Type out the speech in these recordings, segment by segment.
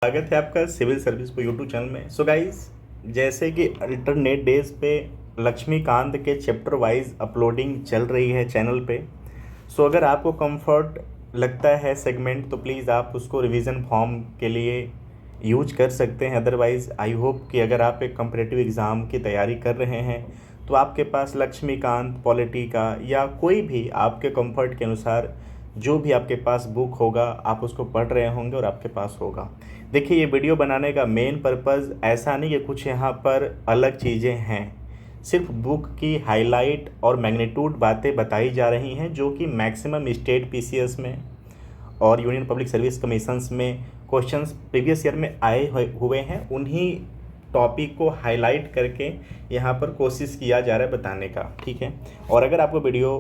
स्वागत है आपका सिविल सर्विस को यूट्यूब चैनल में। सो गाइस, जैसे कि अल्टरनेट डेज पे लक्ष्मीकांत के चैप्टर वाइज अपलोडिंग चल रही है चैनल पे। सो अगर आपको कंफर्ट लगता है सेगमेंट तो प्लीज़ आप उसको रिवीजन फॉर्म के लिए यूज कर सकते हैं। अदरवाइज़ आई होप कि अगर आप एक कॉम्पिटिटिव एग्ज़ाम की तैयारी कर रहे हैं तो आपके पास लक्ष्मीकांत पॉलिटी का या कोई भी आपके कंफर्ट के अनुसार जो भी आपके पास बुक होगा आप उसको पढ़ रहे होंगे और आपके पास होगा। देखिए, ये वीडियो बनाने का मेन पर्पज़ ऐसा नहीं कि कुछ यहाँ पर अलग चीज़ें हैं, सिर्फ बुक की हाईलाइट और मैग्नीट्यूड बातें बताई जा रही हैं जो कि मैक्सिमम स्टेट पीसीएस में और यूनियन पब्लिक सर्विस कमीशंस में क्वेश्चंस प्रीवियस ईयर में आए हुए हैं। उन्हीं टॉपिक को हाईलाइट करके यहाँ पर कोशिश किया जा रहा है बताने का, ठीक है। और अगर आपको वीडियो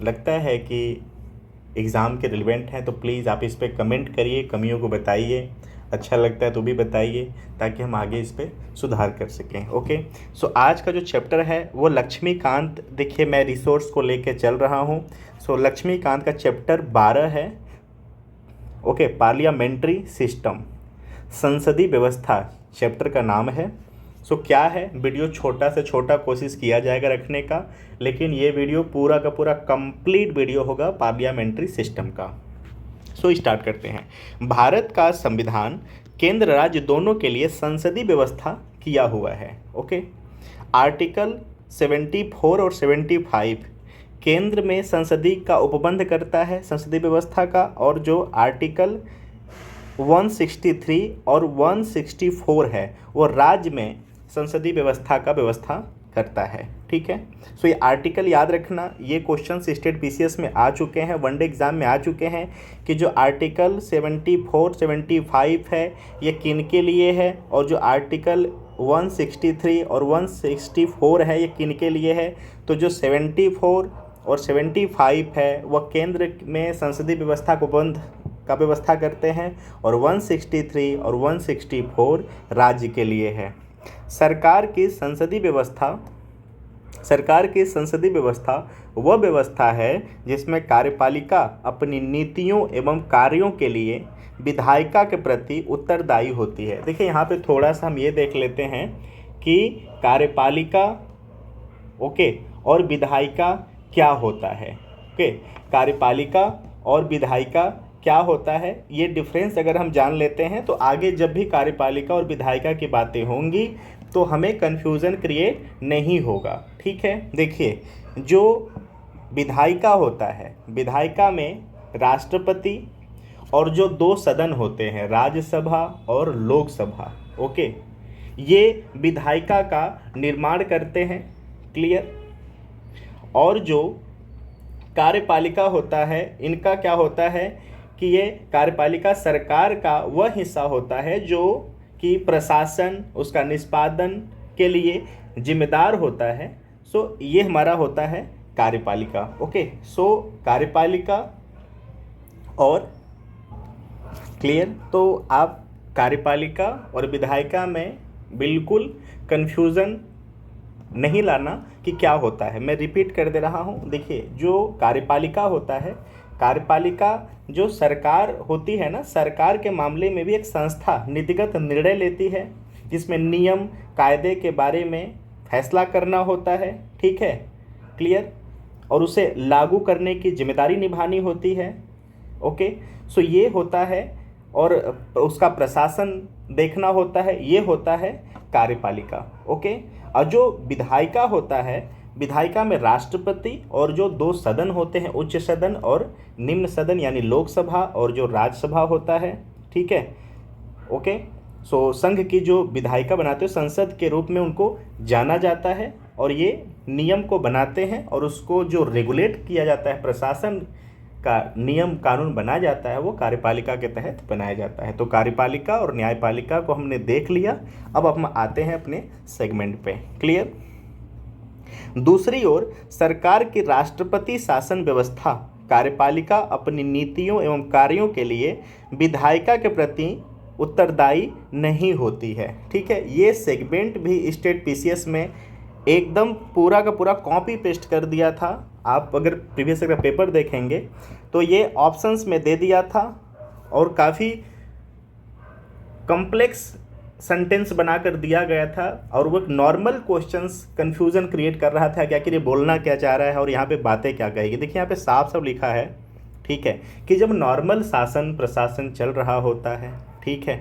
लगता है कि एग्ज़ाम के रिलेवेंट हैं तो प्लीज़ आप इस पर कमेंट करिए, कमियों को बताइए, अच्छा लगता है तो भी बताइए ताकि हम आगे इस पर सुधार कर सकें। ओके, सो आज का जो चैप्टर है वो लक्ष्मीकांत, देखिए मैं रिसोर्स को लेके चल रहा हूँ। सो लक्ष्मीकांत का चैप्टर 12 है। ओके, पार्लियामेंट्री सिस्टम, संसदीय व्यवस्था चैप्टर का नाम है। सो क्या है, वीडियो छोटा से छोटा कोशिश किया जाएगा रखने का, लेकिन ये वीडियो पूरा का पूरा कंप्लीट वीडियो होगा पार्लियामेंट्री सिस्टम का। सो स्टार्ट करते हैं। भारत का संविधान केंद्र राज्य दोनों के लिए संसदीय व्यवस्था किया हुआ है। ओके, आर्टिकल 74 और 75 केंद्र में संसदीय का उपबंध करता है संसदीय व्यवस्था का, और जो आर्टिकल 163 और 164 है वो राज्य में संसदीय व्यवस्था का व्यवस्था करता है, ठीक है। सो ये आर्टिकल याद रखना, ये क्वेश्चन स्टेट पीसीएस में आ चुके हैं, वनडे एग्जाम में आ चुके हैं कि जो आर्टिकल 74 75 है ये किन के लिए है, और जो आर्टिकल 163 और 164 है ये किन के लिए है। तो जो 74 और 75 है वह केंद्र में संसदीय व्यवस्था को बंद का व्यवस्था करते हैं, और 163 और 164 राज्य के लिए है। सरकार की संसदीय व्यवस्था वह व्यवस्था है जिसमें कार्यपालिका अपनी नीतियों एवं कार्यों के लिए विधायिका के प्रति उत्तरदायी होती है। देखिए यहाँ पे थोड़ा सा हम ये देख लेते हैं कि कार्यपालिका ओके और विधायिका क्या होता है। ओके, कार्यपालिका और विधायिका क्या होता है, ये डिफरेंस अगर हम जान लेते हैं तो आगे जब भी कार्यपालिका और विधायिका की बातें होंगी तो हमें कन्फ्यूज़न क्रिएट नहीं होगा, ठीक है। देखिए, जो विधायिका होता है, विधायिका में राष्ट्रपति और जो दो सदन होते हैं राज्यसभा और लोकसभा, ओके, ये विधायिका का निर्माण करते हैं, क्लियर। और जो कार्यपालिका होता है, इनका क्या होता है कि ये कार्यपालिका सरकार का वह हिस्सा होता है जो कि प्रशासन उसका निष्पादन के लिए जिम्मेदार होता है। सो ये हमारा होता है कार्यपालिका। ओके, सो कार्यपालिका और क्लियर। तो आप कार्यपालिका और विधायिका में बिल्कुल कन्फ्यूज़न नहीं लाना कि क्या होता है। मैं रिपीट कर दे रहा हूँ। देखिए, जो कार्यपालिका होता है, कार्यपालिका जो सरकार होती है ना, सरकार के मामले में भी एक संस्था नीतिगत निर्णय लेती है जिसमें नियम कायदे के बारे में फैसला करना होता है, ठीक है, क्लियर, और उसे लागू करने की जिम्मेदारी निभानी होती है। ओके, सो ये होता है, और उसका प्रशासन देखना होता है, ये होता है कार्यपालिका। ओके, और जो विधायिका होता है, विधायिका में राष्ट्रपति और जो दो सदन होते हैं, उच्च सदन और निम्न सदन यानी लोकसभा और जो राज्यसभा होता है, ठीक है। ओके, सो संघ की जो विधायिका बनाते हैं संसद के रूप में उनको जाना जाता है, और ये नियम को बनाते हैं और उसको जो रेगुलेट किया जाता है, प्रशासन का नियम कानून बनाया जाता है, वो कार्यपालिका के तहत बनाया जाता है। तो कार्यपालिका और न्यायपालिका को हमने देख लिया। अब हम आते हैं अपने सेगमेंट पे, क्लियर। दूसरी ओर सरकार की राष्ट्रपति शासन व्यवस्था, कार्यपालिका अपनी नीतियों एवं कार्यों के लिए विधायिका के प्रति उत्तरदायी नहीं होती है, ठीक है। ये सेगमेंट भी स्टेट पीसीएस में एकदम पूरा का पूरा कॉपी पेस्ट कर दिया था। आप अगर प्रीवियस का पेपर देखेंगे तो ये ऑप्शंस में दे दिया था और काफ़ी कॉम्प्लेक्स सेंटेंस बनाकर दिया गया था और वो नॉर्मल क्वेश्चंस कंफ्यूजन क्रिएट कर रहा था कि आखिर ये बोलना क्या चाह रहा है और यहाँ पे बातें क्या कहेगी। देखिए यहाँ पे साफ साफ लिखा है, ठीक है, कि जब नॉर्मल शासन प्रशासन चल रहा होता है, ठीक है,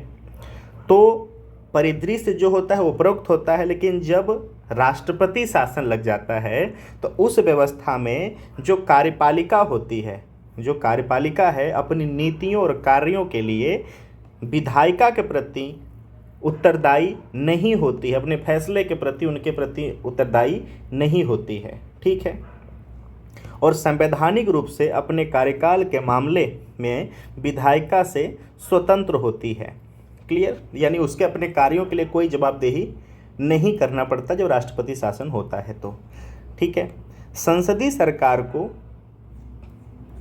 तो परिदृश्य जो होता है उपरोक्त होता है, लेकिन जब राष्ट्रपति शासन लग जाता है तो उस व्यवस्था में जो कार्यपालिका होती है, जो कार्यपालिका है, अपनी नीतियों और कार्यों के लिए विधायिका के प्रति उत्तरदायी नहीं होती है, अपने फैसले के प्रति उनके प्रति उत्तरदायी नहीं होती है, ठीक है, और संवैधानिक रूप से अपने कार्यकाल के मामले में विधायिका से स्वतंत्र होती है। क्लियर, यानी उसके अपने कार्यों के लिए कोई जवाबदेही नहीं करना पड़ता जब राष्ट्रपति शासन होता है तो, ठीक है। संसदीय सरकार को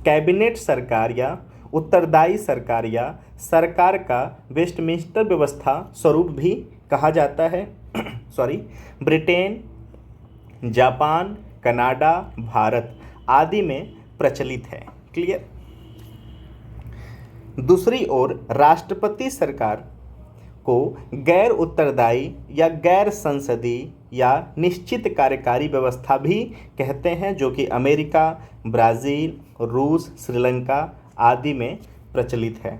कैबिनेट सरकार या उत्तरदायी सरकार या सरकार का वेस्टमिंस्टर व्यवस्था स्वरूप भी कहा जाता है। ब्रिटेन, जापान, कनाडा, भारत आदि में प्रचलित है। क्लियर। दूसरी ओर राष्ट्रपति सरकार को गैर उत्तरदायी या गैर संसदीय या निश्चित कार्यकारी व्यवस्था भी कहते हैं, जो कि अमेरिका, ब्राज़ील, रूस, श्रीलंका आदि में प्रचलित है।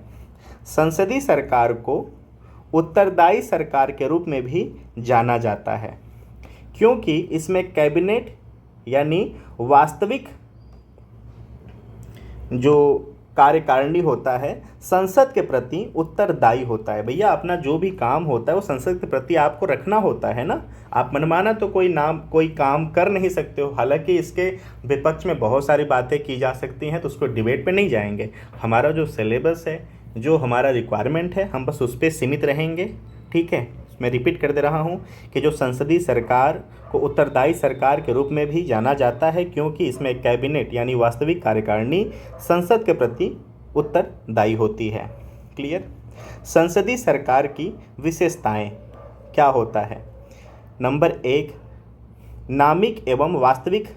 संसदीय सरकार को उत्तरदायी सरकार के रूप में भी जाना जाता है, क्योंकि इसमें कैबिनेट यानी वास्तविक जो कार्यकारिणी होता है संसद के प्रति उत्तरदायी होता है। भैया अपना जो भी काम होता है वो संसद के प्रति आपको रखना होता है ना, आप मनमाना तो कोई काम कर नहीं सकते हो। हालांकि इसके विपक्ष में बहुत सारी बातें की जा सकती हैं, तो उसको डिबेट पे नहीं जाएंगे। हमारा जो सिलेबस है, जो हमारा रिक्वायरमेंट है, हम बस उस पर सीमित रहेंगे, ठीक है। मैं रिपीट कर दे रहा हूँ कि जो संसदीय सरकार को उत्तरदायी सरकार के रूप में भी जाना जाता है, क्योंकि इसमें कैबिनेट यानी वास्तविक कार्यकारिणी संसद के प्रति उत्तरदायी होती है। क्लियर। संसदीय सरकार की विशेषताएं क्या होता है? नंबर 1, नामिक एवं वास्तविक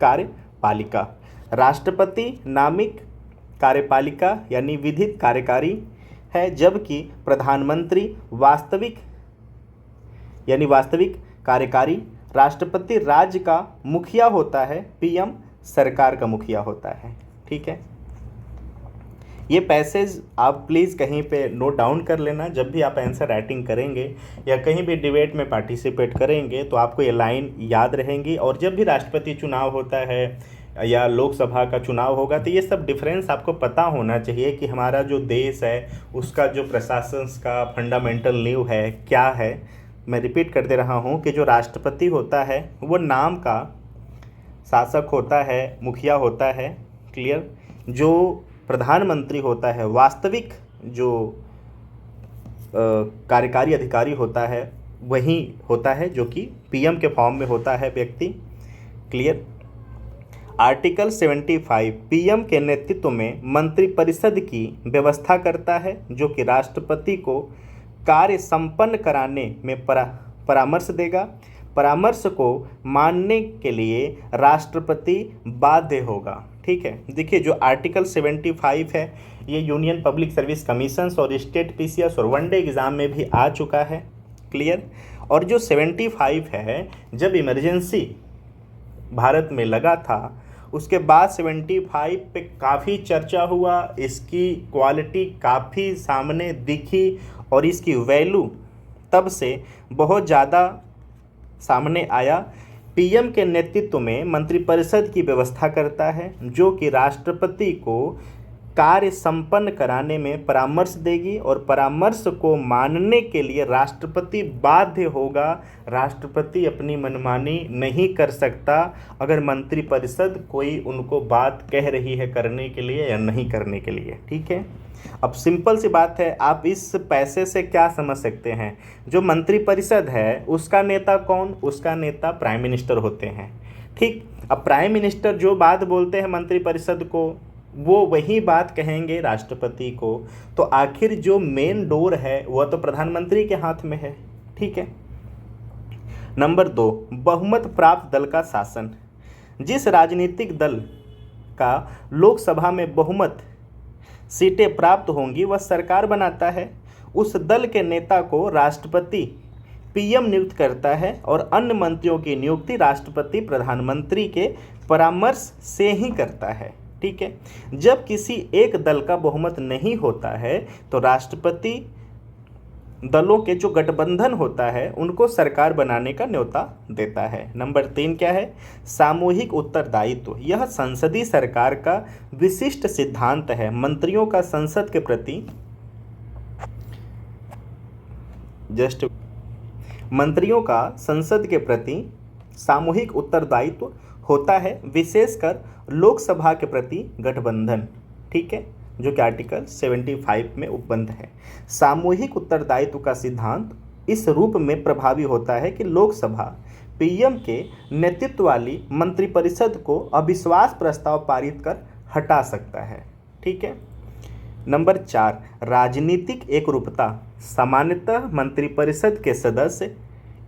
कार्यपालिका। राष्ट्रपति नामिक कार्यपालिका यानी विधित कार्यकारी है, जबकि प्रधानमंत्री वास्तविक यानी वास्तविक कार्यकारी। राष्ट्रपति राज्य का मुखिया होता है, पीएम सरकार का मुखिया होता है, ठीक है। ये पैसेज आप प्लीज़ कहीं पे नोट डाउन कर लेना, जब भी आप आंसर राइटिंग करेंगे या कहीं भी डिबेट में पार्टिसिपेट करेंगे तो आपको ये लाइन याद रहेंगी। और जब भी राष्ट्रपति चुनाव होता है या लोकसभा का चुनाव होगा तो ये सब डिफरेंस आपको पता होना चाहिए कि हमारा जो देश है उसका जो प्रशासन का फंडामेंटल नींव है क्या है। मैं रिपीट कर दे रहा हूँ कि जो राष्ट्रपति होता है वो नाम का शासक होता है, मुखिया होता है। क्लियर। जो प्रधानमंत्री होता है वास्तविक जो कार्यकारी अधिकारी होता है वही होता है, जो कि पीएम के फॉर्म में होता है व्यक्ति। क्लियर। आर्टिकल 75 पीएम के नेतृत्व में मंत्रिपरिषद की व्यवस्था करता है, जो कि राष्ट्रपति को कार्य संपन्न कराने में परामर्श देगा। परामर्श को मानने के लिए राष्ट्रपति बाध्य होगा, ठीक है। देखिए जो आर्टिकल 75 है ये यूनियन पब्लिक सर्विस कमीशंस और स्टेट पीसीएस और वनडे एग्ज़ाम में भी आ चुका है। क्लियर। और जो 75 है, जब इमरजेंसी भारत में लगा था उसके बाद 75 पे काफ़ी चर्चा हुआ, इसकी क्वालिटी काफ़ी सामने दिखी और इसकी वैल्यू तब से बहुत ज़्यादा सामने आया। पीएम के नेतृत्व में मंत्रिपरिषद की व्यवस्था करता है, जो कि राष्ट्रपति को कार्य संपन्न कराने में परामर्श देगी और परामर्श को मानने के लिए राष्ट्रपति बाध्य होगा। राष्ट्रपति अपनी मनमानी नहीं कर सकता अगर मंत्रिपरिषद कोई उनको बात कह रही है करने के लिए या नहीं करने के लिए, ठीक है। अब सिंपल सी बात है, आप इस पैसे से क्या समझ सकते हैं? जो मंत्रिपरिषद है उसका नेता कौन? उसका नेता प्राइम मिनिस्टर होते हैं, ठीक। अब प्राइम मिनिस्टर जो बात बोलते हैं मंत्रिपरिषद को वो वही बात कहेंगे राष्ट्रपति को, तो आखिर जो मेन डोर है वह तो प्रधानमंत्री के हाथ में है, ठीक है। नंबर 2, बहुमत प्राप्त दल का शासन। जिस राजनीतिक दल का लोकसभा में बहुमत सीटें प्राप्त होंगी वह सरकार बनाता है। उस दल के नेता को राष्ट्रपति पीएम नियुक्त करता है और अन्य मंत्रियों की नियुक्ति राष्ट्रपति प्रधानमंत्री के परामर्श से ही करता है। ठीक है। जब किसी एक दल का बहुमत नहीं होता है तो राष्ट्रपति दलों के जो गठबंधन होता है उनको सरकार बनाने का न्योता देता है। नंबर 3 क्या है? सामूहिक उत्तरदायित्व। यह संसदीय सरकार का विशिष्ट सिद्धांत है। मंत्रियों का संसद के प्रति मंत्रियों का संसद के प्रति सामूहिक उत्तरदायित्व होता है, विशेषकर लोकसभा के प्रति गठबंधन। ठीक है, जो कि आर्टिकल 75 में उपबंध है। सामूहिक उत्तरदायित्व का सिद्धांत इस रूप में प्रभावी होता है कि लोकसभा पीएम के नेतृत्व वाली मंत्रिपरिषद को अविश्वास प्रस्ताव पारित कर हटा सकता है। ठीक है। नंबर 4, राजनीतिक एकरूपता। सामान्यतः मंत्रिपरिषद के सदस्य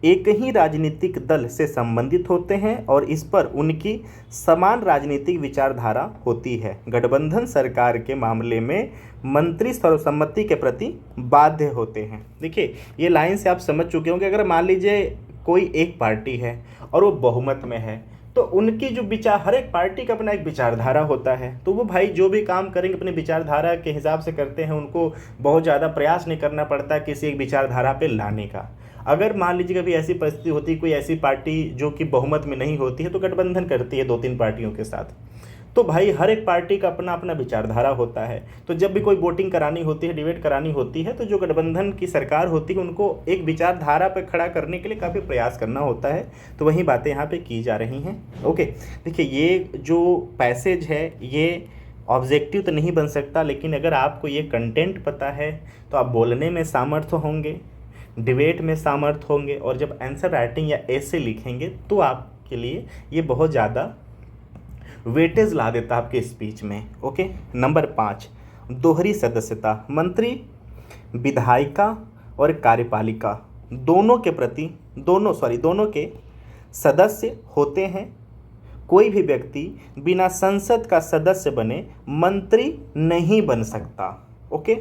एक ही राजनीतिक दल से संबंधित होते हैं और इस पर उनकी समान राजनीतिक विचारधारा होती है। गठबंधन सरकार के मामले में मंत्री सर्वसम्मति के प्रति बाध्य होते हैं। देखिए, ये लाइन से आप समझ चुके होंगे। अगर मान लीजिए कोई एक पार्टी है और वो बहुमत में है तो उनकी जो विचार, हर एक पार्टी का अपना एक विचारधारा होता है, तो वो भाई जो भी काम करेंगे अपने विचारधारा के हिसाब से करते हैं। उनको बहुत ज़्यादा प्रयास नहीं करना पड़ता किसी एक विचारधारा पे लाने का। अगर मान लीजिए कभी ऐसी परिस्थिति होती है, कोई ऐसी पार्टी जो कि बहुमत में नहीं होती है तो गठबंधन करती है 2-3 पार्टियों के साथ, तो भाई हर एक पार्टी का अपना अपना विचारधारा होता है। तो जब भी कोई वोटिंग करानी होती है, डिबेट करानी होती है, तो जो गठबंधन की सरकार होती है उनको एक विचारधारा पर खड़ा करने के लिए काफ़ी प्रयास करना होता है। तो वही बातें यहाँ पे की जा रही हैं। ओके, देखिए ये जो पैसेज है ये ऑब्जेक्टिव तो नहीं बन सकता, लेकिन अगर आपको ये कंटेंट पता है तो आप बोलने में सामर्थ्य होंगे, डिबेट में सामर्थ्य होंगे, और जब आंसर राइटिंग या ऐसे लिखेंगे तो आपके लिए ये बहुत ज़्यादा वेटेज ला देता है आपके स्पीच में। ओके। नंबर 5, दोहरी सदस्यता। मंत्री विधायिका और कार्यपालिका दोनों के सदस्य होते हैं। कोई भी व्यक्ति बिना संसद का सदस्य बने मंत्री नहीं बन सकता। ओके।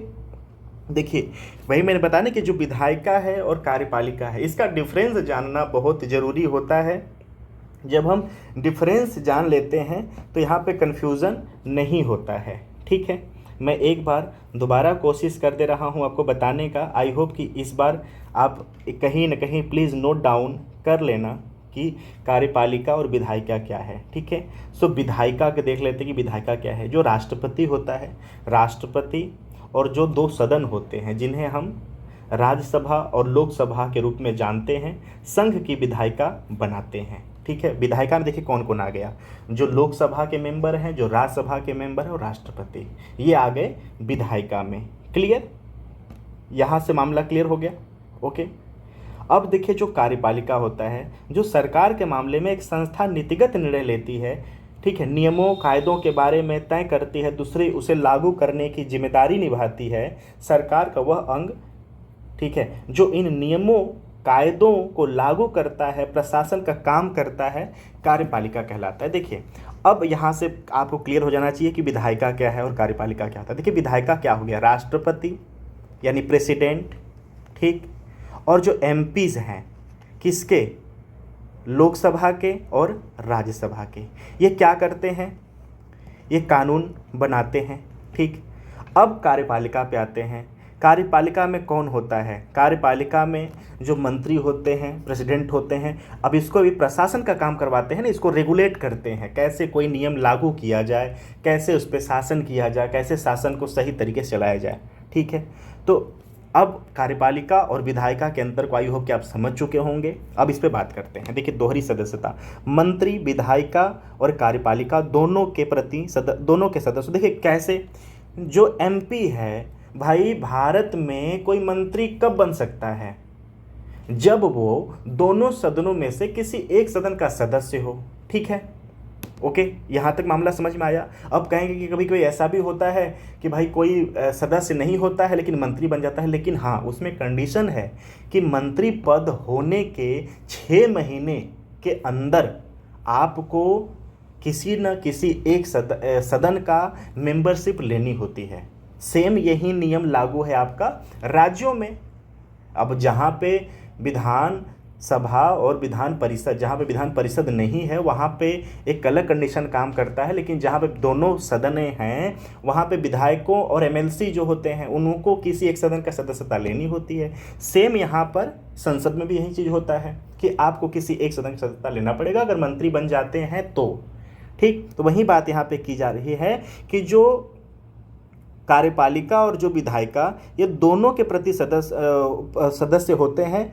देखिए, वही मैंने बताया कि जो विधायिका है और कार्यपालिका है, इसका डिफरेंस जानना बहुत ज़रूरी होता है। जब हम डिफरेंस जान लेते हैं तो यहाँ पे कन्फ्यूज़न नहीं होता है। ठीक है, मैं एक बार दोबारा कोशिश कर दे रहा हूँ आपको बताने का। आई होप कि इस बार आप कहीं ना कहीं प्लीज़ नोट डाउन कर लेना कि कार्यपालिका और विधायिका क्या है। ठीक है, सो विधायिका के देख लेते हैं कि विधायिका क्या है। जो राष्ट्रपति होता है, राष्ट्रपति और जो 2 सदन होते हैं जिन्हें हम राज्यसभा और लोकसभा के रूप में जानते हैं, संघ की विधायिका बनाते हैं। ठीक है, विधायिका में देखिए कौन कौन आ गया, जो लोकसभा के मेंबर हैं, जो राज्यसभा के मेंबर हैं और राष्ट्रपति, ये आ गए विधायिका में। क्लियर? यहाँ से मामला क्लियर हो गया। ओके। अब देखिए जो कार्यपालिका होता है, जो सरकार के मामले में एक संस्था नीतिगत निर्णय लेती है। ठीक है, नियमों कायदों के बारे में तय करती है, दूसरे उसे लागू करने की जिम्मेदारी निभाती है सरकार का वह अंग। ठीक है, जो इन नियमों कायदों को लागू करता है, प्रशासन का काम करता है, कार्यपालिका कहलाता है। देखिए, अब यहाँ से आपको क्लियर हो जाना चाहिए कि विधायिका क्या है और कार्यपालिका क्या होता है। देखिए, विधायिका क्या हो गया? राष्ट्रपति यानी प्रेसिडेंट। ठीक, और जो एमपीज़ हैं किसके? लोकसभा के और राज्यसभा के। ये क्या करते हैं? ये कानून बनाते हैं। ठीक, अब कार्यपालिका पे आते हैं। कार्यपालिका में कौन होता है? कार्यपालिका में जो मंत्री होते हैं, प्रेसिडेंट होते हैं। अब इसको भी प्रशासन का काम करवाते हैं ना, इसको रेगुलेट करते हैं, कैसे कोई नियम लागू किया जाए, कैसे उस पर शासन किया जाए, कैसे शासन को सही तरीके से चलाया जाए। ठीक है, तो अब कार्यपालिका और विधायिका के अंतर को आई होप कि आप समझ चुके होंगे। अब इस पे बात करते हैं। देखिए, दोहरी सदस्यता। मंत्री, विधायिका और कार्यपालिका दोनों के सदस्य। देखिए कैसे, जो एमपी है भाई, भारत में कोई मंत्री कब बन सकता है? जब वो दोनों सदनों में से किसी एक सदन का सदस्य हो। ठीक है, ओके, यहाँ तक मामला समझ में आया। अब कहेंगे कि कभी कोई ऐसा भी होता है कि भाई कोई सदस्य नहीं होता है लेकिन मंत्री बन जाता है, लेकिन हाँ, उसमें कंडीशन है कि मंत्री पद होने के 6 महीने के अंदर आपको किसी न किसी एक सदन का मेंबरशिप लेनी होती है। सेम यही नियम लागू है आपका राज्यों में। अब जहाँ पे विधान सभा और विधान परिषद, जहाँ पे विधान परिषद नहीं है वहाँ पे एक अलग कंडीशन काम करता है, लेकिन जहाँ पे दोनों सदनें हैं वहाँ पे विधायकों और एमएलसी जो होते हैं उनको किसी एक सदन का सदस्यता लेनी होती है। सेम यहाँ पर संसद में भी यही चीज़ होता है कि आपको किसी एक सदन की सदस्यता लेना पड़ेगा अगर मंत्री बन जाते हैं तो। ठीक, तो वही बात यहाँ पे की जा रही है कि जो कार्यपालिका और जो विधायिका ये दोनों के प्रति सदस्य होते हैं।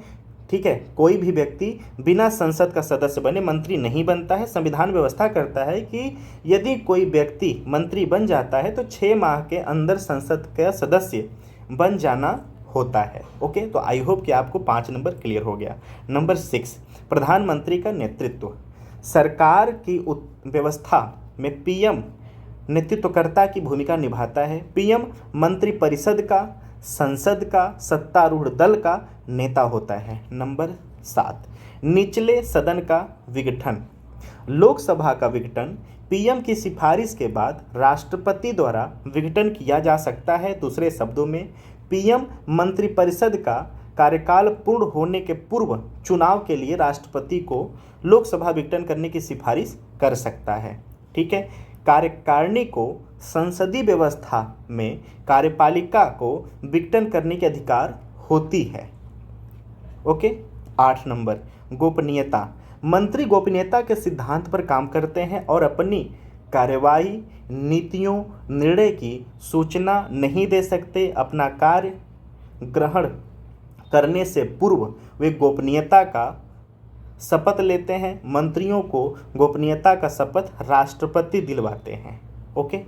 ठीक है, कोई भी व्यक्ति बिना संसद का सदस्य बने मंत्री नहीं बनता है। संविधान व्यवस्था करता है कि यदि कोई व्यक्ति मंत्री बन जाता है तो 6 माह के अंदर संसद का सदस्य बन जाना होता है। ओके, तो आई होप कि आपको 5 नंबर क्लियर हो गया। नंबर 6, प्रधानमंत्री का नेतृत्व। सरकार की व्यवस्था में पीएम नेतृत्वकर्ता की भूमिका निभाता है। पीएम मंत्रिपरिषद का, संसद का, सत्तारूढ़ दल का नेता होता है। नंबर 7, निचले सदन का विघटन। लोकसभा का विघटन पीएम की सिफारिश के बाद राष्ट्रपति द्वारा विघटन किया जा सकता है। दूसरे शब्दों में पीएम मंत्रिपरिषद का कार्यकाल पूर्ण होने के पूर्व चुनाव के लिए राष्ट्रपति को लोकसभा विघटन करने की सिफारिश कर सकता है। ठीक है, कार्यकारिणी को संसदीय व्यवस्था में कार्यपालिका को विघटन करने के अधिकार होती है। ओके, 8 नंबर, गोपनीयता। मंत्री गोपनीयता के सिद्धांत पर काम करते हैं और अपनी कार्यवाही, नीतियों, निर्णय की सूचना नहीं दे सकते। अपना कार्य ग्रहण करने से पूर्व वे गोपनीयता का शपथ लेते हैं। मंत्रियों को गोपनीयता का शपथ राष्ट्रपति दिलवाते हैं। ओके,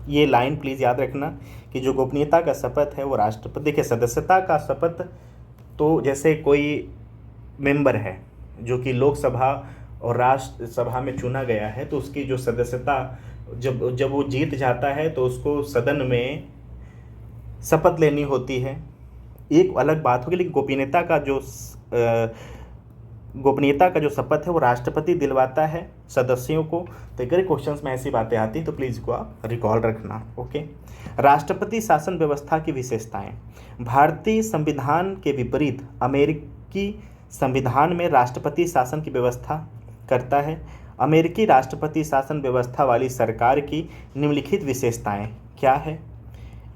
ये लाइन प्लीज़ याद रखना कि जो गोपनीयता का शपथ है वो राष्ट्रपति के। सदस्यता का शपथ तो जैसे कोई मेंबर है जो कि लोकसभा और राज्यसभा में चुना गया है तो उसकी जो सदस्यता जब वो जीत जाता है तो उसको सदन में शपथ लेनी होती है, एक अलग बात होगी। लेकिन गोपनीयता का जो शपथ है वो राष्ट्रपति दिलवाता है सदस्यों को। तो अगर क्वेश्चंस में ऐसी बातें आती हैं तो प्लीज़ को आप रिकॉल रखना। ओके, राष्ट्रपति शासन व्यवस्था की विशेषताएं। भारतीय संविधान के विपरीत अमेरिकी संविधान में राष्ट्रपति शासन की व्यवस्था करता है। अमेरिकी राष्ट्रपति शासन व्यवस्था वाली सरकार की निम्नलिखित विशेषताएं क्या है।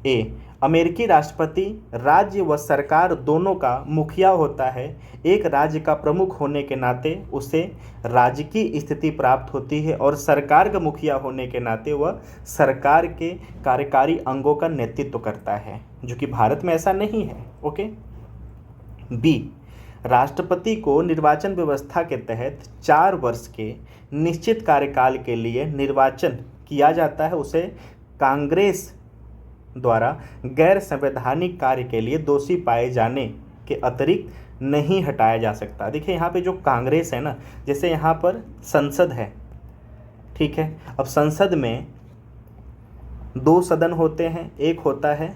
ए, अमेरिकी राष्ट्रपति राज्य व सरकार दोनों का मुखिया होता है। एक राज्य का प्रमुख होने के नाते उसे राज्य की स्थिति प्राप्त होती है और सरकार का मुखिया होने के नाते वह सरकार के कार्यकारी अंगों का नेतृत्व करता है, जो कि भारत में ऐसा नहीं है। ओके। बी, राष्ट्रपति को निर्वाचन व्यवस्था के तहत 4 वर्ष के निश्चित कार्यकाल के लिए निर्वाचन किया जाता है। उसे कांग्रेस द्वारा गैर संवैधानिक कार्य के लिए दोषी पाए जाने के अतिरिक्त नहीं हटाया जा सकता। देखिए यहाँ पे जो कांग्रेस है ना, जैसे यहाँ पर संसद है, ठीक है। अब संसद में 2 सदन होते हैं, एक होता है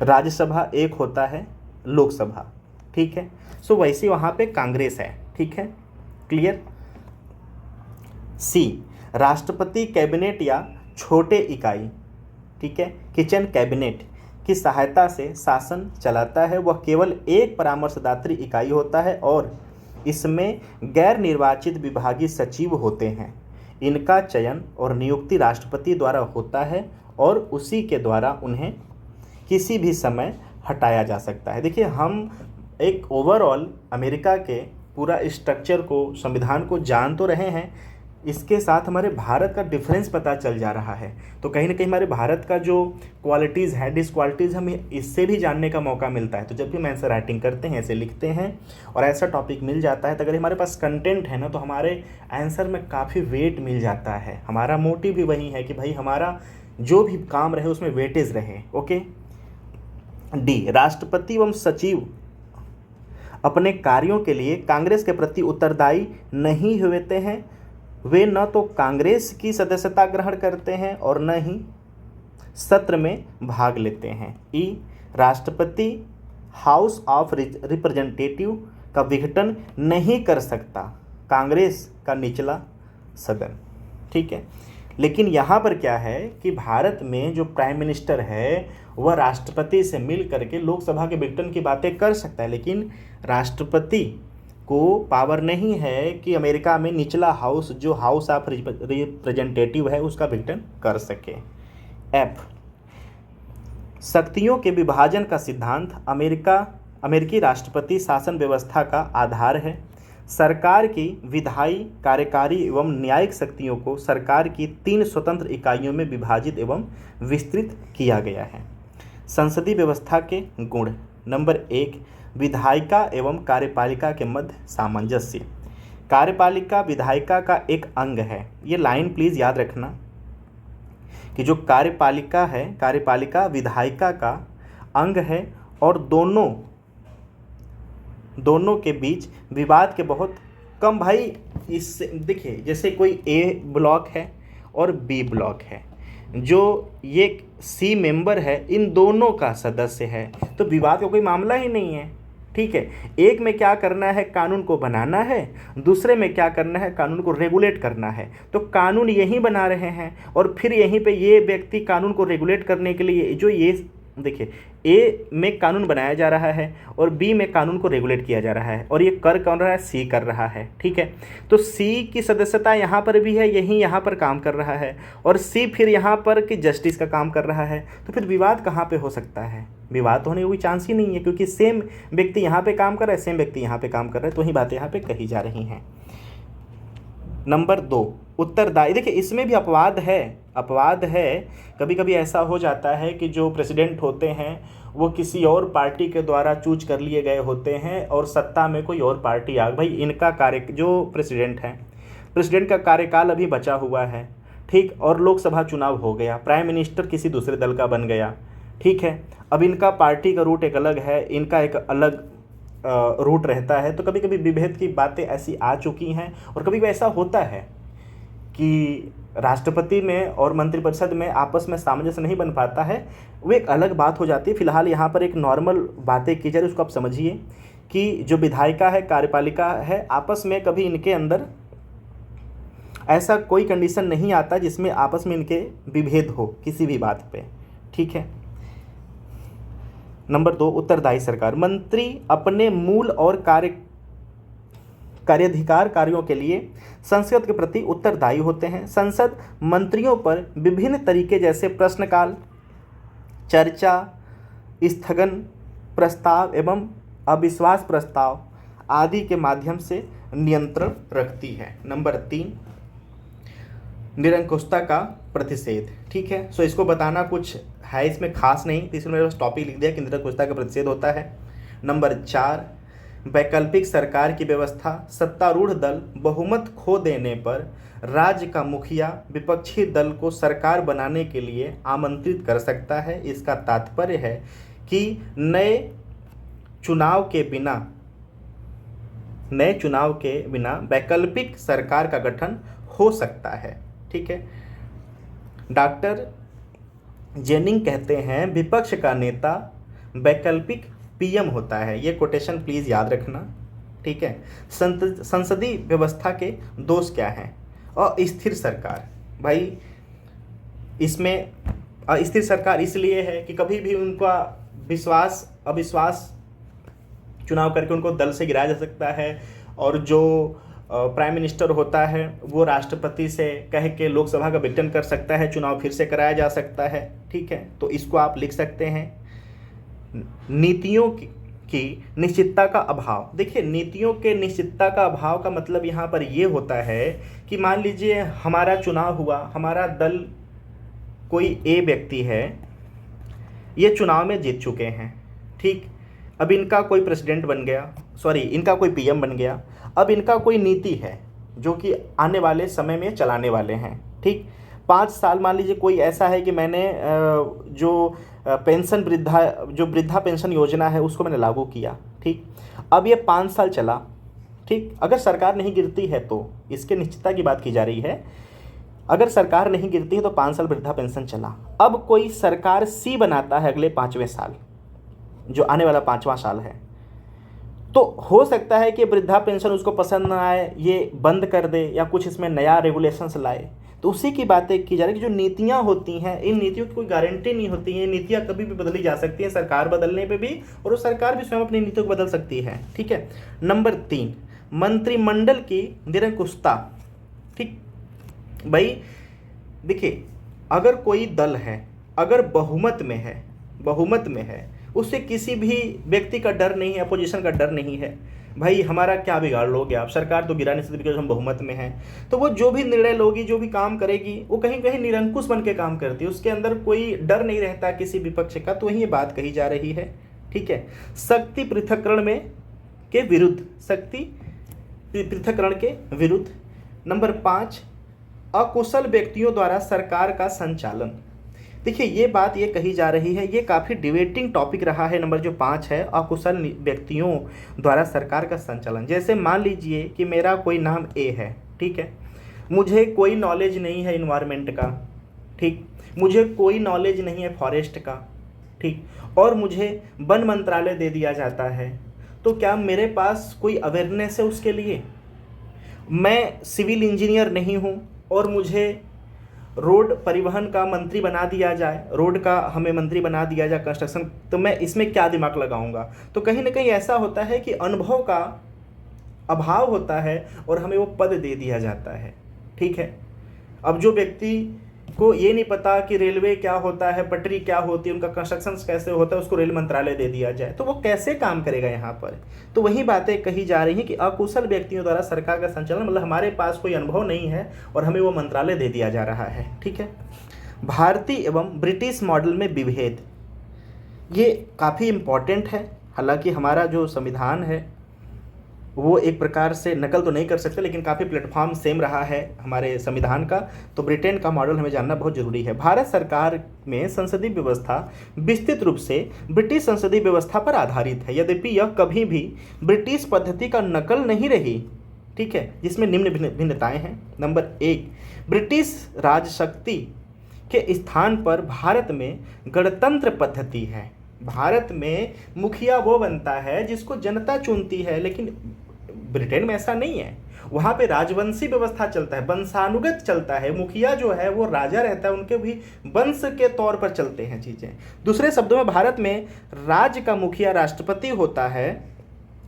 राज्यसभा, एक होता है लोकसभा, ठीक है। सो वैसे वहाँ पे कांग्रेस है, ठीक है, क्लियर। सी, राष्ट्रपति कैबिनेट या छोटे इकाई, ठीक है, किचन कैबिनेट की सहायता से शासन चलाता है। वह केवल एक परामर्शदात्री इकाई होता है और इसमें गैर निर्वाचित विभागीय सचिव होते हैं। इनका चयन और नियुक्ति राष्ट्रपति द्वारा होता है और उसी के द्वारा उन्हें किसी भी समय हटाया जा सकता है। देखिए हम एक ओवरऑल अमेरिका के पूरा स्ट्रक्चर को, संविधान को जान तो रहे हैं, इसके साथ हमारे भारत का डिफरेंस पता चल जा रहा है। तो कहीं ना कहीं हमारे भारत का जो क्वालिटीज़ है, डिसक्वालिटीज़, हमें इससे भी जानने का मौका मिलता है। तो जब भी हम आंसर राइटिंग करते हैं, ऐसे लिखते हैं और ऐसा टॉपिक मिल जाता है, तो अगर हमारे पास कंटेंट है ना, तो हमारे आंसर में काफ़ी वेट मिल जाता है। हमारा मोटिव भी वही है कि भाई हमारा जो भी काम रहे उसमें वेटेज रहे। ओके। डी, राष्ट्रपति एवं सचिव अपने कार्यों के लिए कांग्रेस के प्रति उत्तरदायी नहीं होते हैं। वे न तो कांग्रेस की सदस्यता ग्रहण करते हैं और न ही सत्र में भाग लेते हैं। ई, राष्ट्रपति हाउस ऑफ रिप्रेजेंटेटिव का विघटन नहीं कर सकता, कांग्रेस का निचला सदन, ठीक है। लेकिन यहाँ पर क्या है कि भारत में जो प्राइम मिनिस्टर है वह राष्ट्रपति से मिल करके लोकसभा के विघटन की बातें कर सकता है, लेकिन राष्ट्रपति को पावर नहीं है कि अमेरिका में निचला हाउस जो हाउस ऑफ रिप्रेजेंटेटिव है उसका विघटन कर सके। एफ, शक्तियों के विभाजन का सिद्धांत अमेरिकी राष्ट्रपति शासन व्यवस्था का आधार है। सरकार की विधायी, कार्यकारी एवं न्यायिक शक्तियों को सरकार की 3 स्वतंत्र इकाइयों में विभाजित एवं विस्तृत किया गया है। संसदीय व्यवस्था के गुण। नंबर 1, विधायिका एवं कार्यपालिका के मध्य सामंजस्य। कार्यपालिका विधायिका का एक अंग है। ये लाइन प्लीज़ याद रखना कि जो कार्यपालिका है, कार्यपालिका विधायिका का अंग है और दोनों के बीच विवाद के बहुत कम। भाई इससे देखिए, जैसे कोई ए ब्लॉक है और बी ब्लॉक है, जो ये सी मेंबर है इन दोनों का सदस्य है, तो विवाद का कोई मामला ही नहीं है। ठीक है, एक में क्या करना है, कानून को बनाना है, दूसरे में क्या करना है, कानून को रेगुलेट करना है। तो कानून यही बना रहे हैं और फिर यहीं पे ये व्यक्ति कानून को रेगुलेट करने के लिए जो ये देखिए, ए में कानून बनाया जा रहा है और बी में कानून को रेगुलेट किया जा रहा है, और ये कर कौन रहा है, सी कर रहा है। ठीक है, तो सी की सदस्यता यहाँ पर भी है, यही यहाँ पर काम कर रहा है, और सी फिर यहाँ पर कि जस्टिस का काम कर रहा है। तो फिर विवाद कहाँ पे हो सकता है, विवाद होने का कोई चांस ही नहीं है, क्योंकि सेम व्यक्ति यहाँ पे काम कर रहा है, सेम व्यक्ति यहाँ पे काम कर रहा है, तो वही बातें यहाँ पे कही जा रही हैं। नंबर 2, उत्तरदायी। देखिए इसमें भी अपवाद है। कभी कभी ऐसा हो जाता है कि जो प्रेसिडेंट होते हैं वो किसी और पार्टी के द्वारा चूज कर लिए गए होते हैं और सत्ता में कोई और पार्टी आ, भाई इनका जो प्रेसिडेंट का कार्यकाल अभी बचा हुआ है, ठीक, और लोकसभा चुनाव हो गया, प्राइम मिनिस्टर किसी दूसरे दल का बन गया, ठीक है, अब इनका पार्टी का रूट एक अलग है, इनका एक अलग रूट रहता है, तो कभी कभी विभेद की बातें ऐसी आ चुकी हैं। और कभी कभी ऐसा होता है कि राष्ट्रपति में और मंत्रिपरिषद में आपस में सामंजस्य नहीं बन पाता है, वो एक अलग बात हो जाती है। फिलहाल यहाँ पर एक नॉर्मल बातें की जा रही है, उसको आप समझिए कि जो विधायिका है, कार्यपालिका है, आपस में कभी इनके अंदर ऐसा कोई कंडीशन नहीं आता जिसमें आपस में इनके विभेद हो किसी भी बात पे। ठीक है। नंबर 2, उत्तरदायी सरकार। मंत्री अपने मूल और कार्याधिकार कार्यों के लिए संसद के प्रति उत्तरदायी होते हैं। संसद मंत्रियों पर विभिन्न तरीके जैसे प्रश्नकाल, चर्चा, स्थगन प्रस्ताव एवं अविश्वास प्रस्ताव आदि के माध्यम से नियंत्रण रखती है। नंबर 3, निरंकुशता का प्रतिषेध। ठीक है, सो इसको बताना कुछ है इसमें खास नहीं, इसमें मेरे पास टॉपिक लिख दिया कि निरंकुशता का प्रतिषेध होता है। नंबर 4, वैकल्पिक सरकार की व्यवस्था। सत्तारूढ़ दल बहुमत खो देने पर राज्य का मुखिया विपक्षी दल को सरकार बनाने के लिए आमंत्रित कर सकता है। इसका तात्पर्य है कि नए चुनाव के बिना वैकल्पिक सरकार का गठन हो सकता है। ठीक है। डॉक्टर जेनिंग कहते हैं विपक्ष का नेता वैकल्पिक पीएम होता है। ये कोटेशन प्लीज याद रखना। ठीक है। संसदीय व्यवस्था के दोष क्या हैं? अस्थिर सरकार। भाई इसमें अस्थिर सरकार इसलिए है कि कभी भी उनका विश्वास अविश्वास चुनाव करके उनको दल से गिराया जा सकता है, और जो प्राइम मिनिस्टर होता है वो राष्ट्रपति से कह के लोकसभा का विघटन कर सकता है, चुनाव फिर से कराया जा सकता है। ठीक है, तो इसको आप लिख सकते हैं। नीतियों की निश्चितता का अभाव। देखिए नीतियों के निश्चितता का अभाव का मतलब यहाँ पर ये होता है कि मान लीजिए हमारा चुनाव हुआ, हमारा दल कोई ए व्यक्ति है, ये चुनाव में जीत चुके हैं, ठीक, अब इनका कोई प्रेसिडेंट बन गया, इनका कोई पीएम बन गया, अब इनका कोई नीति है जो कि आने वाले समय में चलाने वाले हैं। ठीक, 5 साल मान लीजिए कोई ऐसा है कि मैंने जो वृद्धा पेंशन योजना है उसको मैंने लागू किया। ठीक, अब ये 5 साल चला। ठीक, अगर सरकार नहीं गिरती है तो इसके निश्चितता की बात की जा रही है। अगर सरकार नहीं गिरती है तो 5 साल वृद्धा पेंशन चला। अब कोई सरकार सी बनाता है अगले 5वें साल, जो आने वाला 5वां साल है, तो हो सकता है कि वृद्धा पेंशन उसको पसंद ना आए, ये बंद कर दे या कुछ इसमें नया रेगुलेशंस लाए। तो उसी की बातें की जा रही है कि जो नीतियाँ होती हैं, इन नीतियों की कोई गारंटी नहीं होती है, नीतियाँ कभी भी बदली जा सकती हैं सरकार बदलने पे भी, और वो सरकार भी स्वयं अपनी नीतियों को बदल सकती है। ठीक है। नंबर 3, मंत्रिमंडल की निरंकुशता। ठीक भाई, देखिए अगर कोई दल है, अगर बहुमत में है, उससे किसी भी व्यक्ति का डर नहीं है, अपोजिशन का डर नहीं है। भाई हमारा क्या बिगाड़ लोगे आप, सरकार तो गिरा नहीं सकते बिकॉज हम बहुमत में हैं। तो वो जो भी निर्णय लोगी, जो भी काम करेगी, वो कहीं कहीं निरंकुश बन के काम करती है, उसके अंदर कोई डर नहीं रहता किसी विपक्ष का। तो वही ये बात कही जा रही है। ठीक है। शक्ति पृथक्करण में के विरुद्ध, शक्ति पृथक्करण के विरुद्ध। नंबर 5, अकुशल व्यक्तियों द्वारा सरकार का संचालन। देखिए ये बात ये कही जा रही है, ये काफ़ी डिबेटिंग टॉपिक रहा है। नंबर जो 5 है, अकुशल व्यक्तियों द्वारा सरकार का संचालन। जैसे मान लीजिए कि मेरा कोई नाम ए है, ठीक है, मुझे कोई नॉलेज नहीं है इन्वायरमेंट का, ठीक, मुझे कोई नॉलेज नहीं है फॉरेस्ट का, ठीक, और मुझे वन मंत्रालय दे दिया जाता है, तो क्या मेरे पास कोई अवेयरनेस है उसके लिए? मैं सिविल इंजीनियर नहीं हूँ और मुझे रोड परिवहन का मंत्री बना दिया जाए, रोड का हमें मंत्री बना दिया जाए, कंस्ट्रक्शन, तो मैं इसमें क्या दिमाग लगाऊंगा? तो कहीं ना कहीं ऐसा होता है कि अनुभव का अभाव होता है और हमें वो पद दे दिया जाता है। ठीक है। अब जो व्यक्ति को ये नहीं पता कि रेलवे क्या होता है, पटरी क्या होती है, उनका कंस्ट्रक्शन कैसे होता है, उसको रेल मंत्रालय दे दिया जाए, तो वो कैसे काम करेगा यहाँ पर? तो वही बातें कही जा रही हैं कि अकुशल व्यक्तियों द्वारा सरकार का संचालन, मतलब हमारे पास कोई अनुभव नहीं है और हमें वो मंत्रालय दे दिया जा रहा है। ठीक है। भारतीय एवं ब्रिटिश मॉडल में विभेद, ये काफ़ी इम्पॉर्टेंट है। हालांकि हमारा जो संविधान है वो एक प्रकार से नकल तो नहीं कर सकते, लेकिन काफ़ी प्लेटफॉर्म सेम रहा है हमारे संविधान का। तो ब्रिटेन का मॉडल हमें जानना बहुत जरूरी है। भारत सरकार में संसदीय व्यवस्था विस्तृत रूप से ब्रिटिश संसदीय व्यवस्था पर आधारित है, यद्यपि यह कभी भी ब्रिटिश पद्धति का नकल नहीं रही। ठीक है, जिसमें निम्न भिन्नताएं हैं। नंबर 1, ब्रिटिश राजशक्ति के स्थान पर भारत में गणतंत्र पद्धति है। भारत में मुखिया वो बनता है जिसको जनता चुनती है, लेकिन ब्रिटेन में ऐसा नहीं है। वहाँ पे राजवंशी व्यवस्था चलता है, वंशानुगत चलता है। मुखिया जो है वो राजा रहता है, उनके भी वंश के तौर पर चलते हैं चीज़ें। दूसरे शब्दों में भारत में राज्य का मुखिया राष्ट्रपति होता है,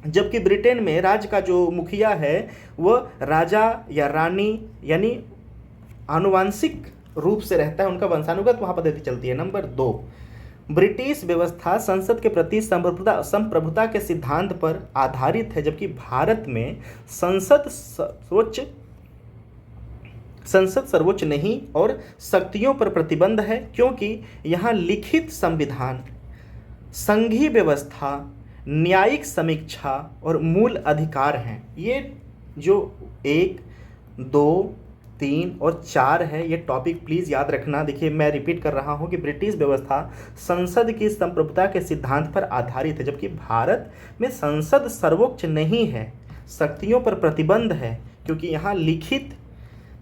जबकि ब्रिटेन में राज्य का जो मुखिया है वो राजा या रानी यानी आनुवांशिक रूप से रहता है, उनका वंशानुगत वहाँ पद्धति चलती है। नंबर 2, ब्रिटिश व्यवस्था संसद के प्रति संप्रभुता के सिद्धांत पर आधारित है, जबकि भारत में संसद सर्वोच्च नहीं और शक्तियों पर प्रतिबंध है, क्योंकि यहाँ लिखित संविधान, संघीय व्यवस्था, न्यायिक समीक्षा और मूल अधिकार हैं। ये जो 1, 2, 3 और 4 है, ये टॉपिक प्लीज़ याद रखना। देखिए मैं रिपीट कर रहा हूँ कि ब्रिटिश व्यवस्था संसद की संप्रभुता के सिद्धांत पर आधारित है, जबकि भारत में संसद सर्वोच्च नहीं है, शक्तियों पर प्रतिबंध है, क्योंकि यहाँ लिखित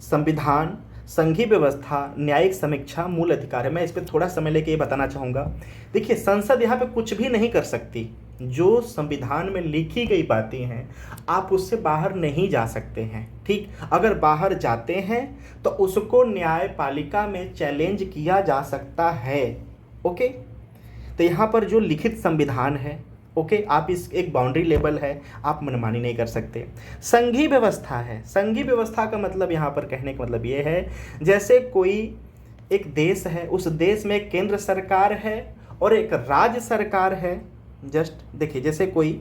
संविधान, संघीय व्यवस्था, न्यायिक समीक्षा, मूल अधिकार है। मैं इस पर थोड़ा समय लेके ये बताना चाहूँगा। देखिए संसद यहाँ पे कुछ भी नहीं कर सकती। जो संविधान में लिखी गई बातें हैं आप उससे बाहर नहीं जा सकते हैं। ठीक, अगर बाहर जाते हैं तो उसको न्यायपालिका में चैलेंज किया जा सकता है। ओके, तो यहाँ पर जो लिखित संविधान है, ओके, आप इस एक बाउंड्री लेवल है, आप मनमानी नहीं कर सकते। संघीय व्यवस्था है, संघीय व्यवस्था का मतलब यहाँ पर कहने का मतलब ये है जैसे कोई एक देश है, उस देश में एक केंद्र सरकार है और एक राज्य सरकार है। जस्ट देखिए जैसे कोई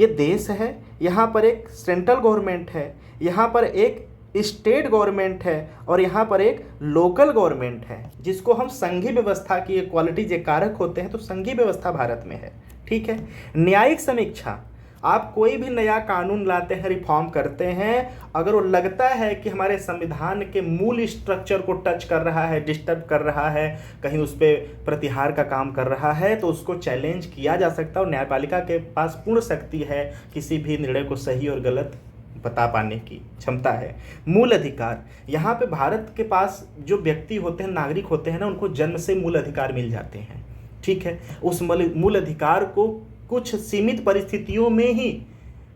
ये देश है, यहाँ पर एक सेंट्रल गवर्नमेंट है, यहाँ पर एक स्टेट गवर्नमेंट है और यहाँ पर एक लोकल गवर्नमेंट है, जिसको हम संघीय व्यवस्था की क्वालिटी जो कारक होते हैं। तो संघीय व्यवस्था भारत में है। ठीक है। न्यायिक समीक्षा, आप कोई भी नया कानून लाते हैं, रिफॉर्म करते हैं, अगर वो लगता है कि हमारे संविधान के मूल स्ट्रक्चर को टच कर रहा है, डिस्टर्ब कर रहा है, कहीं उस पर प्रतिहार का काम कर रहा है, तो उसको चैलेंज किया जा सकता है। और न्यायपालिका के पास पूर्ण शक्ति है किसी भी निर्णय को सही और गलत बता पाने की क्षमता है। मूल अधिकार, यहाँ पे भारत के पास जो व्यक्ति होते हैं, नागरिक होते हैं ना, उनको जन्म से मूल अधिकार मिल जाते हैं। ठीक है। उस मूल अधिकार को कुछ सीमित परिस्थितियों में ही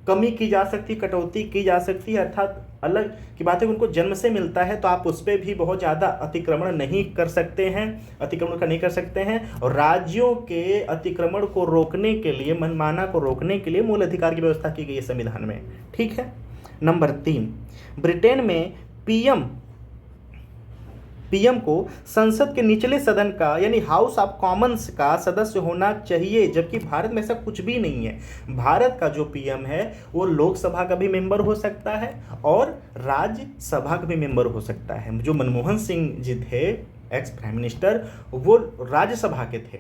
कमी की जा सकती, कटौती की जा सकती है, अर्थात अलग की बात है, उनको जन्म से मिलता है, तो आप उस पर भी बहुत ज़्यादा अतिक्रमण नहीं कर सकते हैं, अतिक्रमण का नहीं कर सकते हैं। और राज्यों के अतिक्रमण को रोकने के लिए, मनमाना को रोकने के लिए मूल अधिकार की व्यवस्था की गई है संविधान में। ठीक है। नंबर 3, ब्रिटेन में पीएम को संसद के निचले सदन का यानी हाउस ऑफ कॉमन्स का सदस्य होना चाहिए, जबकि भारत में ऐसा कुछ भी नहीं है। भारत का जो पीएम है वो लोकसभा का भी मेंबर हो सकता है और राज्यसभा का भी मेंबर हो सकता है। जो मनमोहन सिंह जी थे एक्स प्राइम मिनिस्टर, वो राज्यसभा के थे,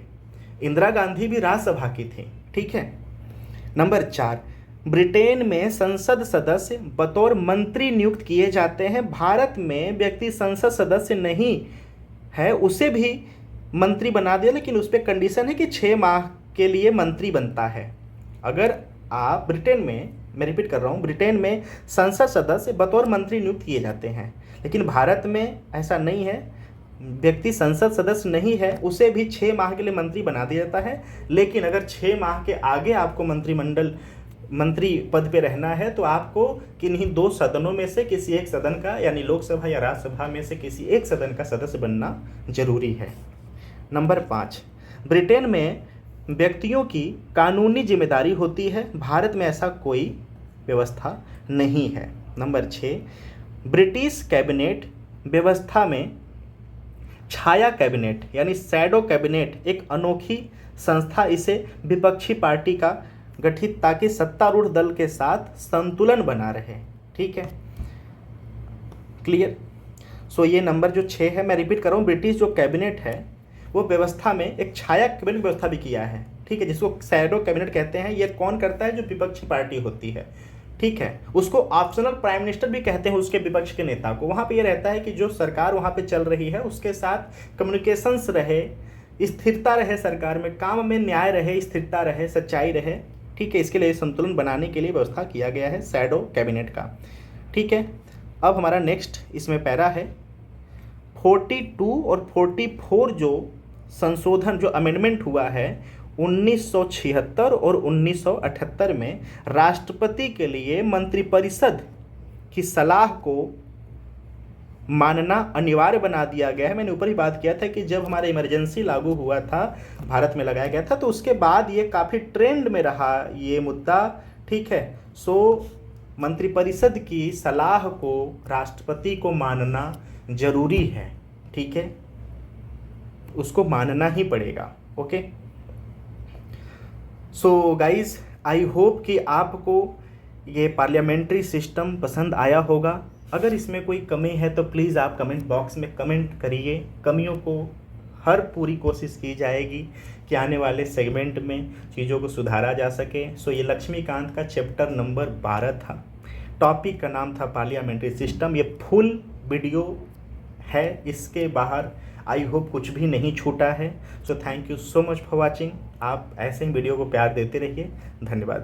इंदिरा गांधी भी राज्यसभा की थी। ठीक है। नंबर 4, ब्रिटेन में संसद सदस्य बतौर मंत्री नियुक्त किए जाते हैं। भारत में व्यक्ति संसद सदस्य नहीं है उसे भी मंत्री बना दिया, लेकिन उस पर कंडीशन है कि 6 माह के लिए मंत्री बनता है। अगर आप ब्रिटेन में, मैं रिपीट कर रहा हूँ, ब्रिटेन में संसद सदस्य बतौर मंत्री नियुक्त किए जाते हैं, लेकिन भारत में ऐसा नहीं है। व्यक्ति संसद सदस्य नहीं है उसे भी 6 माह के लिए मंत्री बना दिया जाता है, लेकिन अगर 6 माह के आगे आपको मंत्री पद पे रहना है तो आपको किन्हीं 2 सदनों में से किसी एक सदन का यानी लोकसभा या राज्यसभा में से किसी एक सदन का सदस्य बनना जरूरी है। नंबर 5, ब्रिटेन में व्यक्तियों की कानूनी जिम्मेदारी होती है। भारत में ऐसा कोई व्यवस्था नहीं है। नंबर 6, ब्रिटिश कैबिनेट व्यवस्था में छाया कैबिनेट यानी शैडो कैबिनेट एक अनोखी संस्था, इसे विपक्षी पार्टी का गठित ताकि सत्तारूढ़ दल के साथ संतुलन बना रहे। ठीक है, क्लियर। सो ये नंबर जो 6 है, मैं रिपीट कर रहा हूँ, ब्रिटिश जो कैबिनेट है वो व्यवस्था में एक छाया कैबिनेट व्यवस्था भी किया है। ठीक है, जिसको शैडो कैबिनेट कहते हैं। ये कौन करता है? जो विपक्षी पार्टी होती है। ठीक है, उसको ऑप्शनल प्राइम मिनिस्टर भी कहते हैं उसके विपक्ष के नेता को। वहाँ पे ये रहता है कि जो सरकार वहाँ पे चल रही है उसके साथ कम्युनिकेशंस रहे, स्थिरता रहे, सरकार में काम में न्याय रहे, स्थिरता रहे, सच्चाई रहे। ठीक है, इसके लिए संतुलन बनाने के लिए व्यवस्था किया गया है शैडो कैबिनेट का। ठीक है, अब हमारा नेक्स्ट इसमें पैरा है 42 और 44 जो संशोधन जो अमेंडमेंट हुआ है 1976 और 1978 में राष्ट्रपति के लिए मंत्रिपरिषद की सलाह को मानना अनिवार्य बना दिया गया है। मैंने ऊपर ही बात किया था कि जब हमारा इमरजेंसी लागू हुआ था, भारत में लगाया गया था, तो उसके बाद ये काफ़ी ट्रेंड में रहा ये मुद्दा। ठीक है, सो मंत्रिपरिषद की सलाह को राष्ट्रपति को मानना जरूरी है। ठीक है, उसको मानना ही पड़ेगा। Okay, so guys I hope कि आपको ये पार्लियामेंट्री सिस्टम पसंद आया होगा। अगर इसमें कोई कमी है तो प्लीज़ आप कमेंट बॉक्स में कमेंट करिए। कमियों को हर पूरी कोशिश की जाएगी कि आने वाले सेगमेंट में चीज़ों को सुधारा जा सके। सो ये लक्ष्मीकांत का चैप्टर नंबर 12 था, टॉपिक का नाम था पार्लियामेंट्री सिस्टम। ये फुल वीडियो है, इसके बाहर आई होप कुछ भी नहीं छूटा है। So thank you so much for watching. आप ऐसे ही वीडियो को प्यार देते रहिए। धन्यवाद।